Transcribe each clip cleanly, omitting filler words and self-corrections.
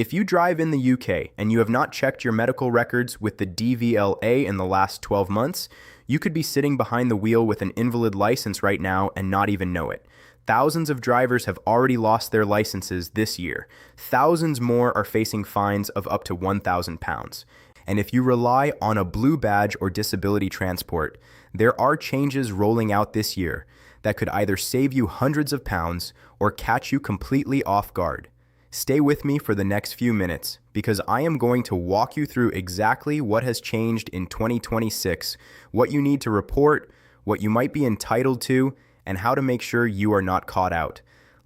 If you drive in the UK and you have not checked your medical records with the DVLA in the last 12 months, you could be sitting behind the wheel with an invalid license right now and not even know it. Thousands of drivers have already lost their licenses this year. Thousands more are facing fines of up to £1,000. And if you rely on a blue badge or disability transport, there are changes rolling out this year that could either save you hundreds of pounds or catch you completely off guard. Stay with me for the next few minutes because I am going to walk you through exactly what has changed in 2026, what you need to report, what you might be entitled to, and how to make sure you are not caught out.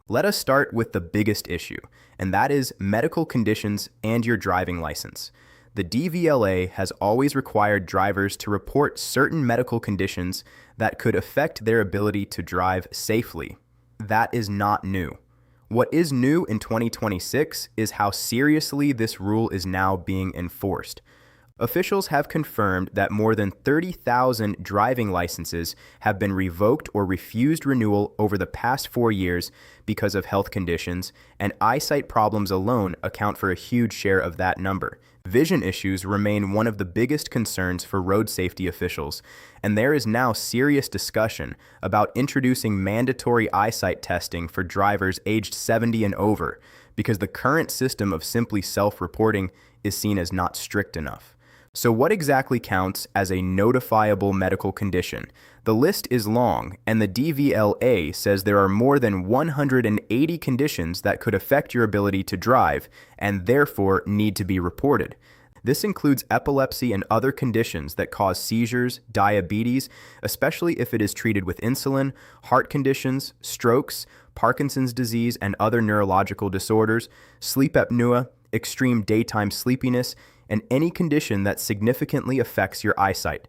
Let us start with the biggest issue, and that is medical conditions and your driving license. The DVLA has always required drivers to report certain medical conditions that could affect their ability to drive safely. That is not new. What is new in 2026 is how seriously this rule is now being enforced. Officials have confirmed that more than 30,000 driving licenses have been revoked or refused renewal over the past 4 years because of health conditions, and eyesight problems alone account for a huge share of that number. Vision issues remain one of the biggest concerns for road safety officials, and there is now serious discussion about introducing mandatory eyesight testing for drivers aged 70 and over, because the current system of simply self-reporting is seen as not strict enough. So what exactly counts as a notifiable medical condition? The list is long, and the DVLA says there are more than 180 conditions that could affect your ability to drive and therefore need to be reported. This includes epilepsy and other conditions that cause seizures, diabetes, especially if it is treated with insulin, heart conditions, strokes, Parkinson's disease and other neurological disorders, sleep apnea, extreme daytime sleepiness, and any condition that significantly affects your eyesight.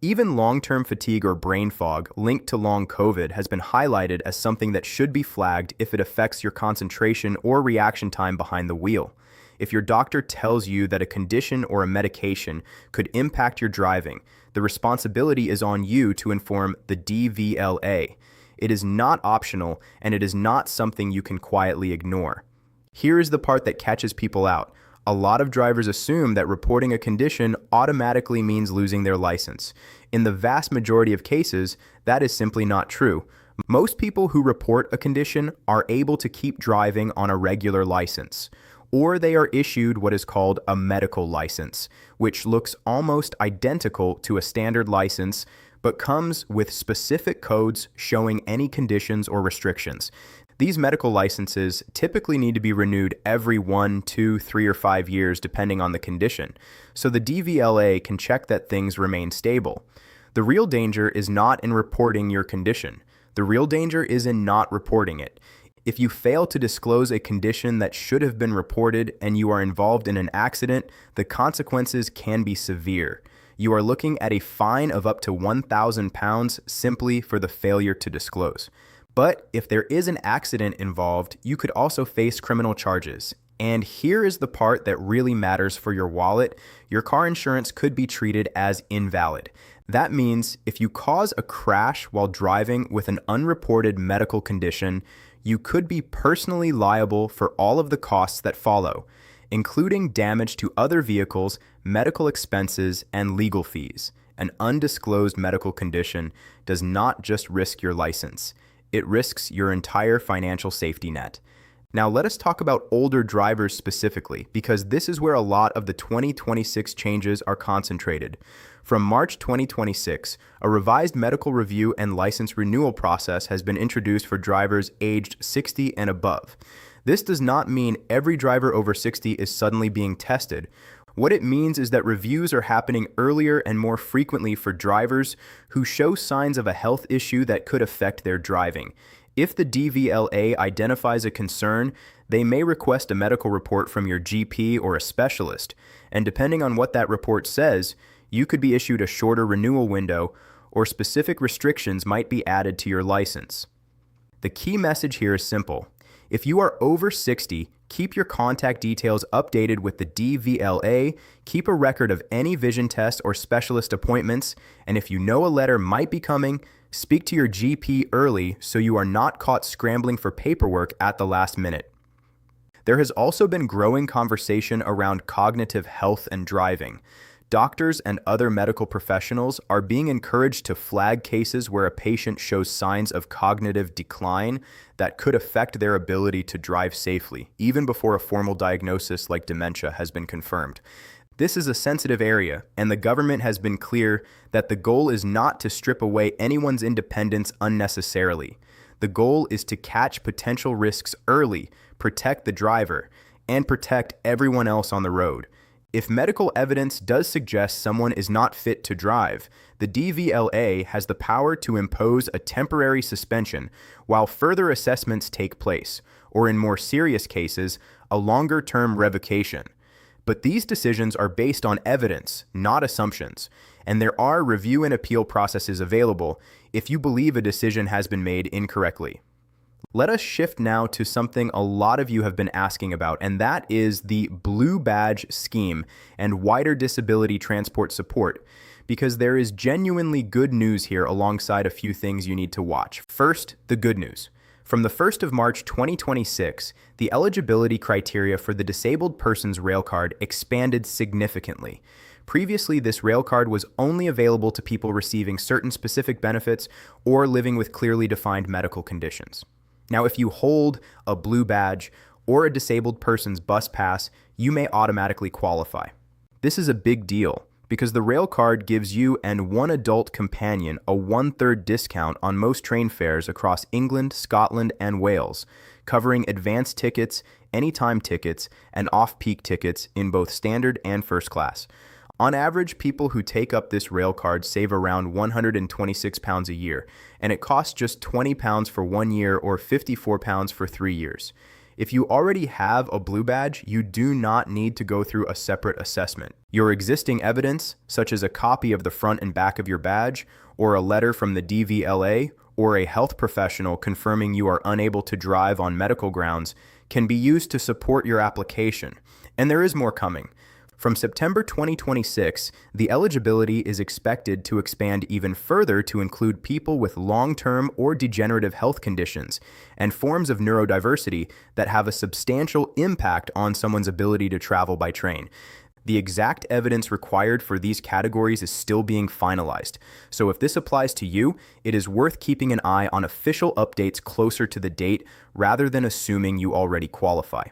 Even long-term fatigue or brain fog linked to long COVID has been highlighted as something that should be flagged if it affects your concentration or reaction time behind the wheel. If your doctor tells you that a condition or a medication could impact your driving, the responsibility is on you to inform the DVLA. It is not optional, and it is not something you can quietly ignore. Here is the part that catches people out. A lot of drivers assume that reporting a condition automatically means losing their license. In the vast majority of cases, that is simply not true. Most people who report a condition are able to keep driving on a regular license, or they are issued what is called a medical license, which looks almost identical to a standard license, but comes with specific codes showing any conditions or restrictions. These medical licenses typically need to be renewed every 1, 2, 3, or 5 years depending on the condition, so the DVLA can check that things remain stable. The real danger is not in reporting your condition. The real danger is in not reporting it. If you fail to disclose a condition that should have been reported and you are involved in an accident, the consequences can be severe. You are looking at a fine of up to £1,000 simply for the failure to disclose. But if there is an accident involved, you could also face criminal charges. And here is the part that really matters for your wallet. Your car insurance could be treated as invalid. That means if you cause a crash while driving with an unreported medical condition, you could be personally liable for all of the costs that follow, including damage to other vehicles, medical expenses, and legal fees. An undisclosed medical condition does not just risk your license. It risks your entire financial safety net. Now let us talk about older drivers specifically, because this is where a lot of the 2026 changes are concentrated. From March 2026, a revised medical review and license renewal process has been introduced for drivers aged 60 and above. This does not mean every driver over 60 is suddenly being tested. What it means is that reviews are happening earlier and more frequently for drivers who show signs of a health issue that could affect their driving. If the DVLA identifies a concern, they may request a medical report from your GP or a specialist, and depending on what that report says, you could be issued a shorter renewal window, or specific restrictions might be added to your license. The key message here is simple. If you are over 60, keep your contact details updated with the DVLA, keep a record of any vision tests or specialist appointments, and if you know a letter might be coming, speak to your GP early so you are not caught scrambling for paperwork at the last minute. There has also been growing conversation around cognitive health and driving. Doctors and other medical professionals are being encouraged to flag cases where a patient shows signs of cognitive decline that could affect their ability to drive safely, even before a formal diagnosis like dementia has been confirmed. This is a sensitive area, and the government has been clear that the goal is not to strip away anyone's independence unnecessarily. The goal is to catch potential risks early, protect the driver, and protect everyone else on the road. If medical evidence does suggest someone is not fit to drive, the DVLA has the power to impose a temporary suspension while further assessments take place, or in more serious cases, a longer-term revocation. But these decisions are based on evidence, not assumptions, and there are review and appeal processes available if you believe a decision has been made incorrectly. Let us shift now to something a lot of you have been asking about, and that is the Blue Badge scheme and wider disability transport support, because there is genuinely good news here alongside a few things you need to watch. First, the good news. From the 1st of March 2026, the eligibility criteria for the disabled person's railcard expanded significantly. Previously, this railcard was only available to people receiving certain specific benefits or living with clearly defined medical conditions. Now, if you hold a Blue Badge or a disabled person's bus pass, you may automatically qualify. This is a big deal because the rail card gives you and one adult companion a 1/3 discount on most train fares across England, Scotland, and Wales, covering advanced tickets, anytime tickets, and off-peak tickets in both standard and first class. On average, people who take up this rail card save around £126 a year, and it costs just £20 for 1 year or £54 for 3 years. If you already have a Blue Badge, you do not need to go through a separate assessment. Your existing evidence, such as a copy of the front and back of your badge, or a letter from the DVLA, or a health professional confirming you are unable to drive on medical grounds, can be used to support your application. And there is more coming. From September 2026, the eligibility is expected to expand even further to include people with long-term or degenerative health conditions and forms of neurodiversity that have a substantial impact on someone's ability to travel by train. The exact evidence required for these categories is still being finalized, so if this applies to you, it is worth keeping an eye on official updates closer to the date rather than assuming you already qualify.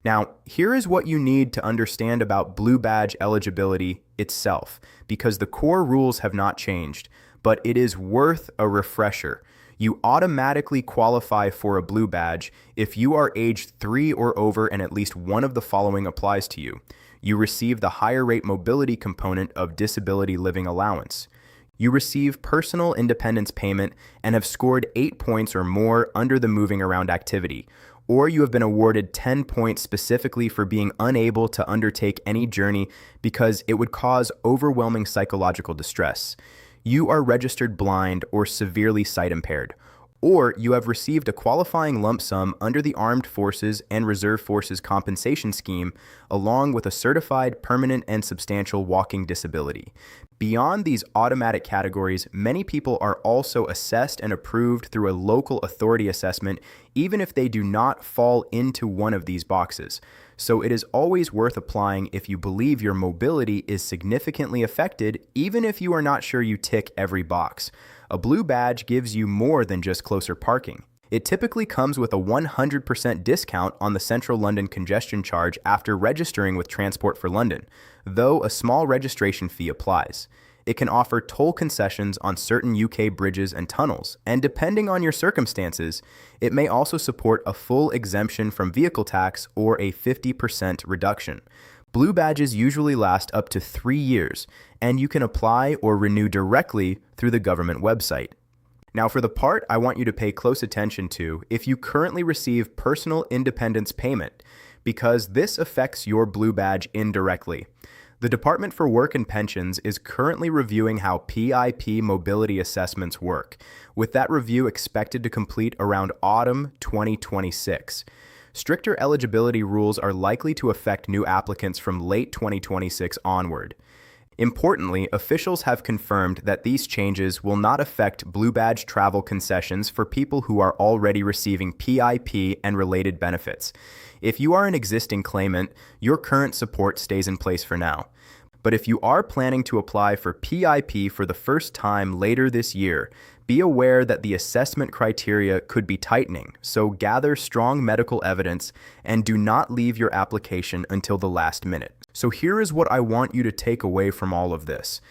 Now, here is what you need to understand about Blue Badge eligibility itself, because the core rules have not changed, but it is worth a refresher. You automatically qualify for a Blue Badge if you are aged 3 or over and at least one of the following applies to you. You receive the higher rate mobility component of disability living allowance. You receive personal independence payment and have scored 8 points or more under the moving around activity, or you have been awarded 10 points specifically for being unable to undertake any journey because it would cause overwhelming psychological distress. You are registered blind or severely sight impaired, or you have received a qualifying lump sum under the Armed Forces and Reserve Forces Compensation Scheme, along with a certified permanent and substantial walking disability. Beyond these automatic categories, many people are also assessed and approved through a local authority assessment, even if they do not fall into one of these boxes. So it is always worth applying if you believe your mobility is significantly affected, even if you are not sure you tick every box. A Blue Badge gives you more than just closer parking. It typically comes with a 100% discount on the Central London congestion charge after registering with Transport for London, though a small registration fee applies. It can offer toll concessions on certain UK bridges and tunnels, and depending on your circumstances, it may also support a full exemption from vehicle tax or a 50% reduction. Blue Badges usually last up to 3 years, and you can apply or renew directly through the government website. Now, for the part I want you to pay close attention to, if you currently receive personal independence payment, because this affects your Blue Badge indirectly. The Department for Work and Pensions is currently reviewing how PIP mobility assessments work, with that review expected to complete around autumn 2026. Stricter eligibility rules are likely to affect new applicants from late 2026 onward. Importantly, officials have confirmed that these changes will not affect Blue Badge travel concessions for people who are already receiving PIP and related benefits. If you are an existing claimant, your current support stays in place for now. But if you are planning to apply for PIP for the first time later this year, be aware that the assessment criteria could be tightening, so gather strong medical evidence and do not leave your application until the last minute. So here is what I want you to take away from all of this.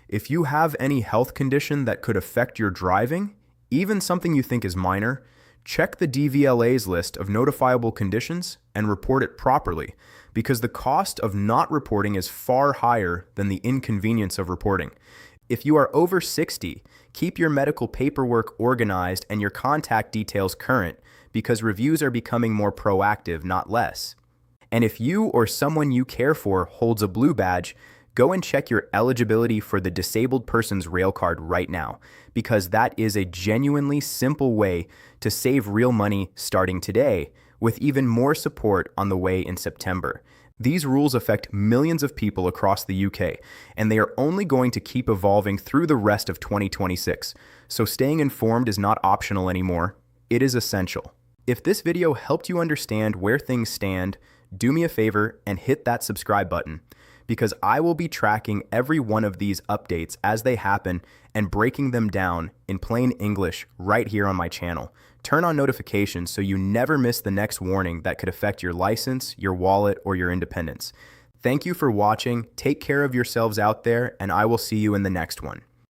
If you have any health condition that could affect your driving, even something you think is minor, check the DVLA's list of notifiable conditions and report it properly, because the cost of not reporting is far higher than the inconvenience of reporting. If you are over 60, keep your medical paperwork organized and your contact details current, because reviews are becoming more proactive, not less. And if you or someone you care for holds a Blue Badge, go and check your eligibility for the Disabled Person's Rail Card right now, because that is a genuinely simple way to save real money starting today, with even more support on the way in September. These rules affect millions of people across the UK, and they are only going to keep evolving through the rest of 2026. So staying informed is not optional anymore, it is essential. If this video helped you understand where things stand, do me a favor and hit that subscribe button, because I will be tracking every one of these updates as they happen and breaking them down in plain English right here on my channel. Turn on notifications so you never miss the next warning that could affect your license, your wallet, or your independence. Thank you for watching, take care of yourselves out there, and I will see you in the next one.